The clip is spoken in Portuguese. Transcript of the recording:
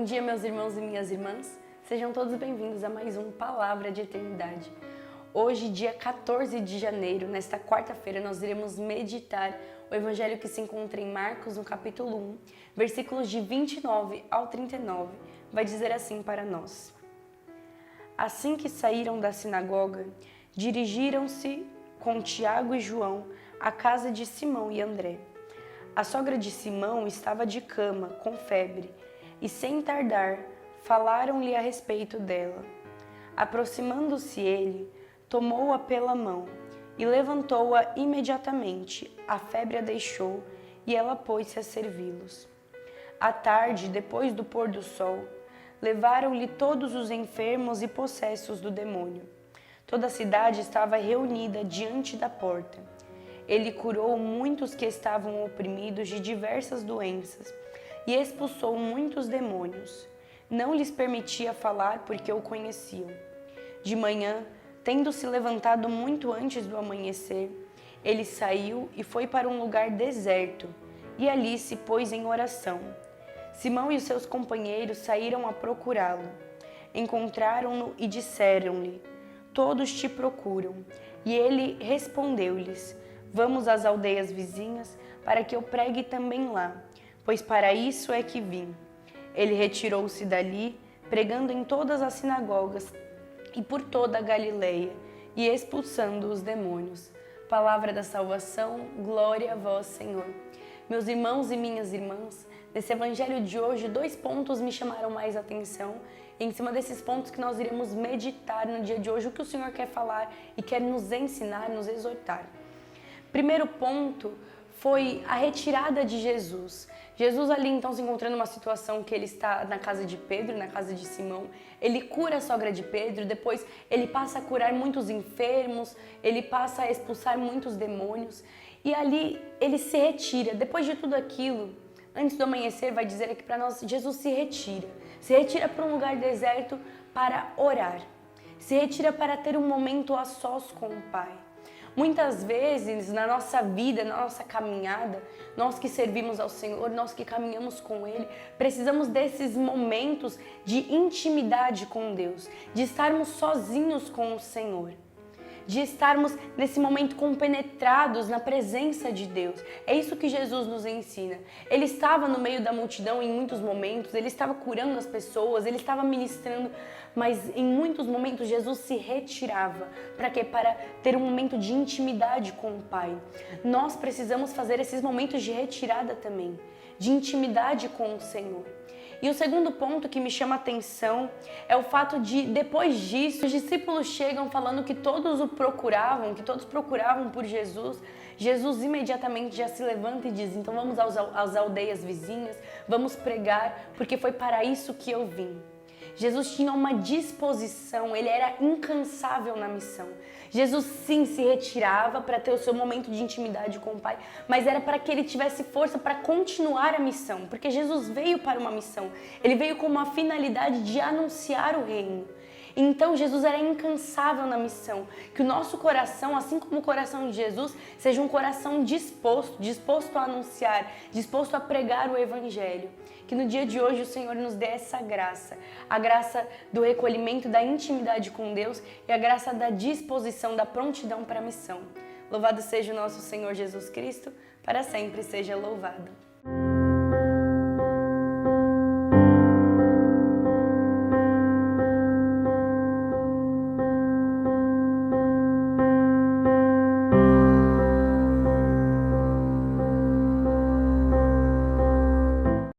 Bom dia, meus irmãos e minhas irmãs. Sejam todos bem-vindos a mais um Palavra de Eternidade. Hoje, dia 14 de janeiro, nesta quarta-feira, nós iremos meditar o evangelho que se encontra em Marcos, no capítulo 1, versículos de 29 ao 39. Vai dizer assim para nós: Assim que saíram da sinagoga, dirigiram-se com Tiago e João à casa de Simão e André. A sogra de Simão estava de cama, com febre, e sem tardar, falaram-lhe a respeito dela. Aproximando-se ele, tomou-a pela mão e levantou-a imediatamente. A febre a deixou e ela pôs-se a servi-los. À tarde, depois do pôr do sol, levaram-lhe todos os enfermos e possessos do demônio. Toda a cidade estava reunida diante da porta. Ele curou muitos que estavam oprimidos de diversas doenças e expulsou muitos demônios. Não lhes permitia falar porque o conheciam. De manhã, tendo se levantado muito antes do amanhecer, ele saiu e foi para um lugar deserto e ali se pôs em oração. Simão e os seus companheiros saíram a procurá-lo. Encontraram-no e disseram-lhe: Todos te procuram. E ele respondeu-lhes: Vamos às aldeias vizinhas, para que eu pregue também lá, pois para isso é que vim. Ele retirou-se dali, pregando em todas as sinagogas e por toda a Galileia, e expulsando os demônios. Palavra da salvação, glória a vós, Senhor. Meus irmãos e minhas irmãs, nesse evangelho de hoje, 2 pontos me chamaram mais atenção. E em cima desses pontos que nós iremos meditar no dia de hoje, o que o Senhor quer falar e quer nos ensinar, nos exortar. Primeiro ponto foi a retirada de Jesus. Jesus ali então se encontrando numa situação que ele está na casa de Pedro, na casa de Simão. Ele cura a sogra de Pedro, depois ele passa a curar muitos enfermos, ele passa a expulsar muitos demônios. E ali ele se retira. Depois de tudo aquilo, antes do amanhecer, vai dizer aqui para nós, Jesus se retira para um lugar deserto para orar. Se retira para ter um momento a sós com o Pai. Muitas vezes na nossa vida, na nossa caminhada, nós que servimos ao Senhor, nós que caminhamos com Ele, precisamos desses momentos de intimidade com Deus, de estarmos sozinhos com o Senhor, de estarmos nesse momento compenetrados na presença de Deus. É isso que Jesus nos ensina. Ele estava no meio da multidão em muitos momentos, ele estava curando as pessoas, ele estava ministrando, mas em muitos momentos Jesus se retirava. Para quê? Para ter um momento de intimidade com o Pai. Nós precisamos fazer esses momentos de retirada também, de intimidade com o Senhor. E o segundo ponto que me chama a atenção é o fato de, depois disso, os discípulos chegam falando que todos o procuravam, que todos procuravam por Jesus. Jesus imediatamente já se levanta e diz: então vamos às aldeias vizinhas, vamos pregar, porque foi para isso que eu vim. Jesus tinha uma disposição, ele era incansável na missão. Jesus sim se retirava para ter o seu momento de intimidade com o Pai, mas era para que ele tivesse força para continuar a missão, porque Jesus veio para uma missão, ele veio com uma finalidade de anunciar o reino. Então Jesus era incansável na missão, que o nosso coração, assim como o coração de Jesus, seja um coração disposto a anunciar, disposto a pregar o Evangelho. Que no dia de hoje o Senhor nos dê essa graça, a graça do recolhimento, da intimidade com Deus e a graça da disposição, da prontidão para a missão. Louvado seja o nosso Senhor Jesus Cristo, para sempre seja louvado.